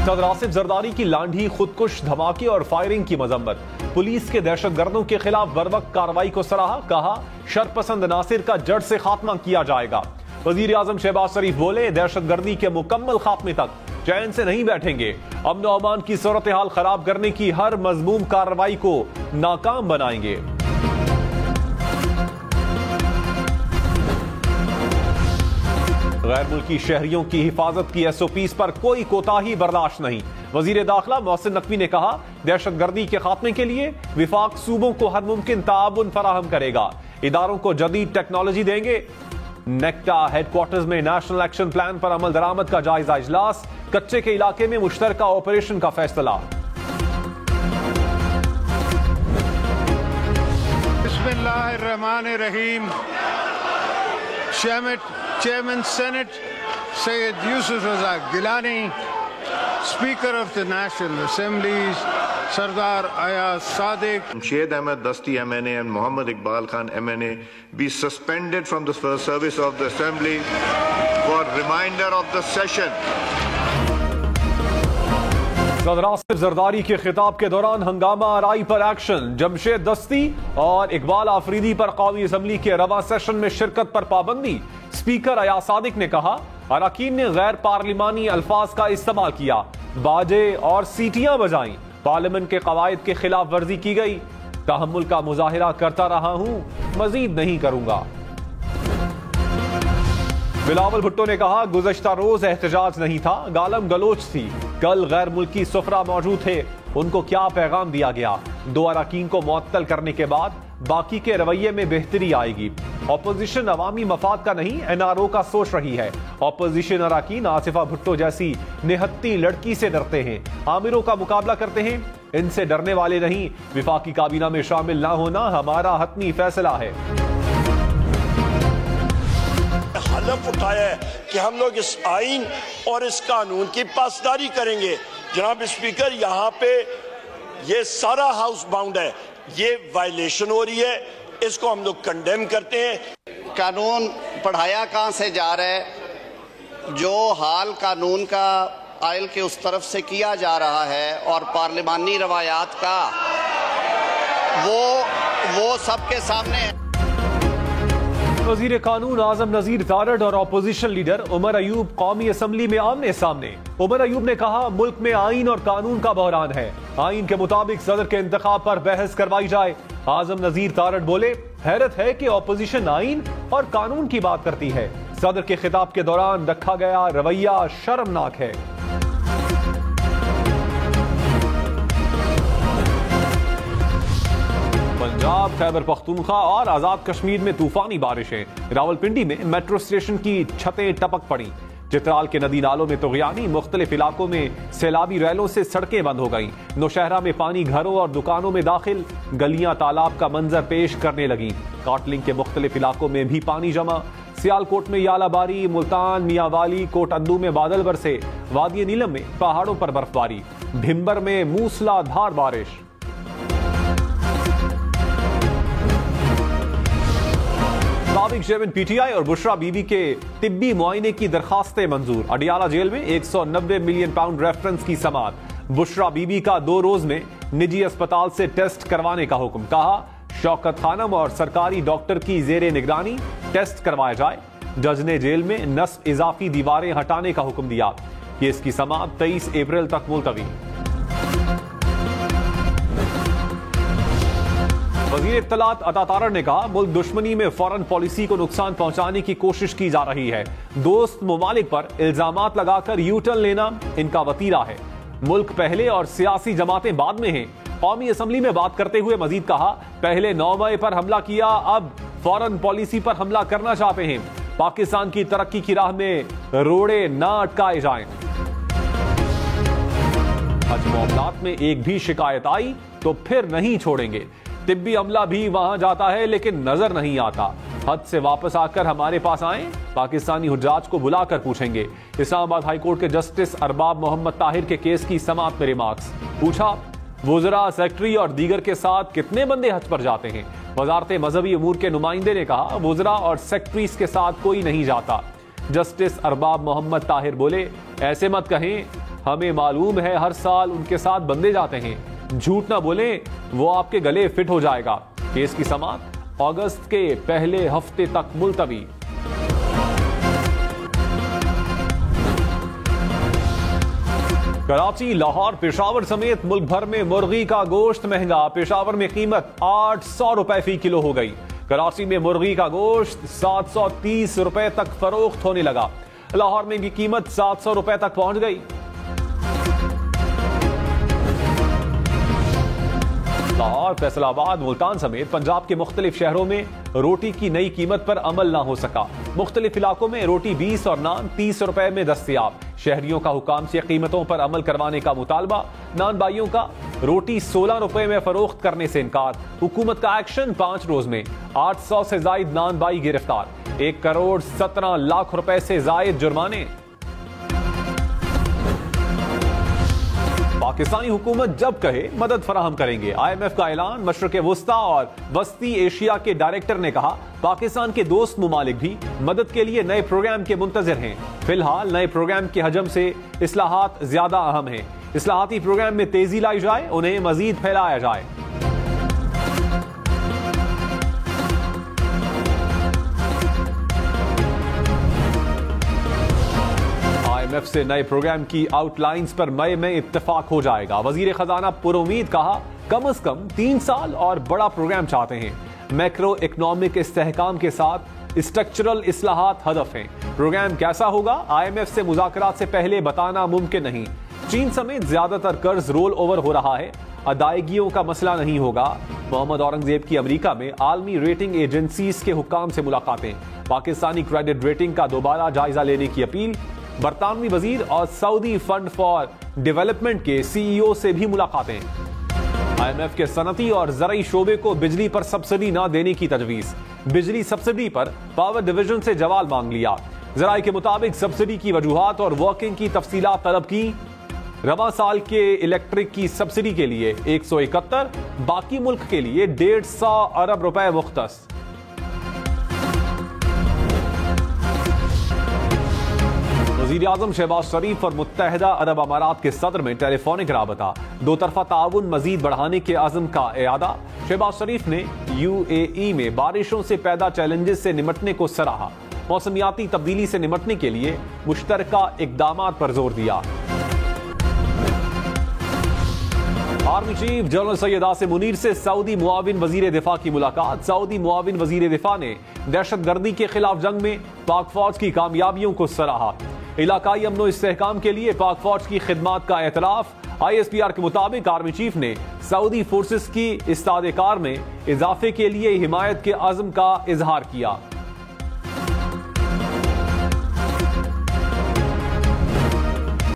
सदर आसिफ जरदारी की लांढी, खुदकुश, धमाके और फायरिंग की मजम्मत। पुलिस के दहशतगर्दों के खिलाफ बरवक्त कार्रवाई को सराहा। कहा, शरपसंद नासिर का जड़ से खात्मा किया जाएगा। वजीर आजम शहबाज शरीफ बोले, दहशतगर्दी के मुकम्मल खात्मे तक चैन से नहीं बैठेंगे। अमन और अमान की सूरत हाल खराब करने की हर मजमूम कार्रवाई को नाकाम बनाएंगे। गैर मुल्की शहरियों की हिफाजत की SOPs पर कोई कोताही बर्दाश्त नहीं। वजीर दाखिला मोहसिन नकवी ने कहा, दहशतगर्दी के खात्मे के लिए विफाक सूबों को हर मुमकिन ताउन फराहम करेगा। इदारों को जदीद टेक्नोलॉजी देंगे। नेक्टा हेडक्वार्टर्स में नेशनल एक्शन प्लान पर अमल दरामद का जायजा इजलास। कच्चे के इलाके में मुश्तरका ऑपरेशन का फैसला। बिस्मिल्लाहिर्रहमानिर्रहीम। Chairman Senate Syed Yusuf Raza Gilani, Speaker of the National Assemblies Sardar Ayaz Sadiq, Syed Ahmed Dasti MNA and Muhammad Iqbal Khan MNA be suspended from the service of the Assembly for remainder of the session. सदर आसिफ जरदारी के खिताब के दौरान हंगामा RI पर action. Jamshed दस्ती और इकबाल आफरीदी पर कौमी असम्बली के रवा सेशन में शिरकत पर पाबंदी। स्पीकर अयाज सादिक ने कहा, अरकान ने गैर पार्लिमानी अल्फाज का इस्तेमाल किया, बाजे और सीटियां बजाई। पार्लियामेंट के कवायद के खिलाफ वर्जी की गई। तहम्मुल का मुजाहिरा करता रहा हूं, मजीद नहीं करूंगा। बिलावल भुट्टो ने कहा, गुज़श्ता रोज एहतजाज नहीं था, गालम गलोच थी। कल गैर मुल्की सुफरा मौजूद थे, उनको क्या पैगाम दिया गया? 2 अरकान को मुअत्तल करने के बाद बाकी के रवैये में बेहतरी आएगी। ऑपोजिशन अवामी मफाद का नहीं, NRO का सोच रही है। ऑपोजिशन अरकान आसिफा भुट्टो जैसी निहत्ती लड़की से डरते हैं, आमिरों का मुकाबला करते हैं। इनसे डरने वाले नहीं। विफाकी काबीना में शामिल ना होना हमारा हतमी फैसला है। हलफ उठाया है कि हम लोग इस आइन और इस कानून की पासदारी करेंगे। जनाब स्पीकर, यहाँ पे ये सारा हाउस बाउंड है, ये वायलेशन हो रही है, इसको हम लोग कंडेम करते हैं। कानून पढ़ाया कहाँ से जा रहा है? जो हाल कानून का आयल के उस तरफ से किया जा रहा है और पार्लिमानी रवायात का वो सबके सामने है। वजीर कानून आजम नजीर तारड़ और अपोजिशन लीडर उमर अयूब कौमी असम्बली में आमने सामने। उमर अयूब ने कहा, मुल्क में आइन और कानून का बहरान है, आइन के मुताबिक सदर के इंतखाब पर बहस करवाई जाए। आजम नजीर तारड़ बोले, हैरत है कि अपोजिशन आइन और कानून की बात करती है। सदर के खिताब के दौरान रखा गया रवैया शर्मनाक है। पंजाब, खैबर पख्तूनख्वा और आजाद कश्मीर में तूफानी बारिशें। रावलपिंडी में मेट्रो स्टेशन की छतें टपक पड़ी। चित्राल के नदी नालों में तुग़यानी। मुख्तलिफ इलाकों में सैलाबी रैलों से सड़कें बंद हो गईं। नौशहरा में पानी घरों और दुकानों में दाखिल। गलियां तालाब का मंजर पेश करने लगीं। काटलिंग के मुख्तलिफ इलाकों में भी पानी जमा। सियालकोट में यालाबारी, मुल्तान, मियांवाली, कोटअद्दू में बादल बरसे। वादी नीलम में पहाड़ों पर बर्फबारी। भिम्बर में मूसलाधार बारिश। साबिक चेयरमैन PTI और बुशरा बीबी के तिब्बी मुआयने की दरखास्तें मंजूर। अडियाला जेल में 190 मिलियन पाउंड रेफरेंस की समाअत। बुशरा बीबी का 2 रोज में निजी अस्पताल से टेस्ट करवाने का हुक्म। कहा, शौकत खानम और सरकारी डॉक्टर की जेरे निगरानी टेस्ट करवाया जाए। जज ने जेल में नस्ब इजाफी दीवारें हटाने का हुक्म दिया। केस की समाअत 23 अप्रैल तक मुलतवी। वज़ीर इत्तलात अता तारड़ ने कहा, मुल्क दुश्मनी में फॉरेन पॉलिसी को नुकसान पहुंचाने की कोशिश की जा रही है। दोस्त ममालिक पर इल्जामात लगाकर यूटर्न लेना इनका वतीरा है। मुल्क पहले और सियासी जमातें बाद में हैं। कौमी असम्बली में बात करते हुए मजीद कहा, पहले 9 मई पर हमला किया, अब फॉरेन पॉलिसी पर हमला करना चाहते हैं। पाकिस्तान की तरक्की की राह में रोड़े ना अटकाए जाएं। हज मामलात में एक भी शिकायत आई तो फिर नहीं छोड़ेंगे। तिब्बी अमला भी वहां जाता है लेकिन नजर नहीं आता। हज से वापस आकर हमारे पास आए, पाकिस्तानी हुज्जाज को बुलाकर पूछेंगे। इस्लामाबाद हाईकोर्ट के जस्टिस अरबाब मोहम्मद ताहिर के केस की समाअत में रिमार्क्स। पूछा, वुज़रा, सेक्रेटरी और दीगर के साथ कितने बंदे हज पर जाते हैं? वजारत मजहबी अमूर के नुमाइंदे ने कहा, वुज़रा और सेक्रेटरीज के साथ कोई नहीं जाता। जस्टिस अरबाब मोहम्मद ताहिर बोले, ऐसे मत कहें, हमें मालूम है हर साल उनके साथ बंदे जाते हैं। झूठ ना बोलें, वो आपके गले फिट हो जाएगा। केस की समाअत अगस्त के पहले हफ्ते तक मुलतवी। कराची, लाहौर, पेशावर समेत मुल्क भर में मुर्गी का गोश्त महंगा। पेशावर में कीमत 800 रुपए फी किलो हो गई। कराची में मुर्गी का गोश्त 730 रुपए तक फरोख्त होने लगा। लाहौर में भी कीमत 700 रुपए तक पहुंच गई। लाहौर, फैसलाबाद, मुल्तान समेत पंजाब के मुख्तलिफ शहरों में रोटी की नई कीमत पर अमल ना हो सका। मुख्तलिफ इलाकों में रोटी 20 और नान 30 रुपए में दस्तयाब। शहरियों का हुकाम से कीमतों पर अमल करवाने का मुतालबा। नान बाइयों का रोटी 16 रुपए में फरोख्त करने से इनकार। हुकूमत का एक्शन, 5 रोज में 800 से जायद नान बाई गिरफ्तार। 1 करोड़ 17 लाख रुपए से जायद जुर्माने। पाकिस्तानी हुकूमत जब कहे मदद फराहम करेंगे। IMF का ऐलान। मशरक़ वुस्ता और वस्ती एशिया के डायरेक्टर ने कहा पाकिस्तान के दोस्त मुमालिक भी मदद के लिए नए प्रोग्राम के मुंतज़िर हैं। फिलहाल नए प्रोग्राम के हजम से इस्लाहात ज्यादा अहम हैं। इस्लाहाती प्रोग्राम में तेजी लाई जाए, उन्हें मजीद फैलाया जाए। IMF से नए प्रोग्राम की आउटलाइंस पर मई में इत्तेफाक हो जाएगा। वजीर खजाना पुरुमीद कहा कम से कम 3 साल और बड़ा प्रोग्राम चाहते हैं। मैक्रो इकोनॉमिक इस्तेहकाम के साथ स्ट्रक्चरल इस्लाहात हदफ हैं। प्रोग्राम कैसा होगा IMF से मुज़ाकरात से पहले बताना मुमकिन नहीं। चीन समेत ज्यादातर कर्ज रोल ओवर हो रहा है, अदायगियों का मसला नहीं होगा। मोहम्मद औरंगजेब की अमेरिका में आलमी रेटिंग एजेंसीज के हुक्काम से मुलाकातें। पाकिस्तानी क्रेडिट रेटिंग का दोबारा जायजा लेने की अपील। बरतानवी वजीर और सऊदी फंड फॉर डेवलपमेंट के CEO से भी मुलाकातें। IMF के सनती और ज़राई शोबे को बिजली पर सब्सिडी न देने की तजवीज। बिजली सब्सिडी पर पावर डिवीजन से जवाब मांग लिया। ज़राई के मुताबिक सब्सिडी की वजूहात और वर्किंग की तफसीलात तलब की। रवा साल के इलेक्ट्रिक की सब्सिडी के लिए 171, बाकी मुल्क के लिए 150 अरब रुपए मुख्तस। वज़ीर आज़म शहबाज शरीफ और मुत्तहिदा अरब अमारात के सदर में टेलीफोनिक राबता। 2 तरफा ताउन मजीद बढ़ाने के अज़म का इरादा। शहबाज शरीफ ने UAE में बारिशों से पैदा चैलेंजेस से निमटने को सराहा। मौसमियाती तब्दीली से निमटने के लिए मुश्तरका इक़दामात पर जोर दिया। Army chief general Syed Asim Munir से सऊदी मुआविन वजीर दिफा की मुलाकात। सऊदी मुआविन वजीर दिफा ने दहशतगर्दी के खिलाफ जंग में पाक फौज की कामयाबियों को सराहा। इलाकाई अमनो इस्तेहकाम के लिए पाक फौज की खिदमात का एतराफ। ISPR के मुताबिक आर्मी चीफ ने सऊदी फोर्सेस की इस्तादे कार में इजाफे के लिए हिमायत के अज़्म का इजहार किया।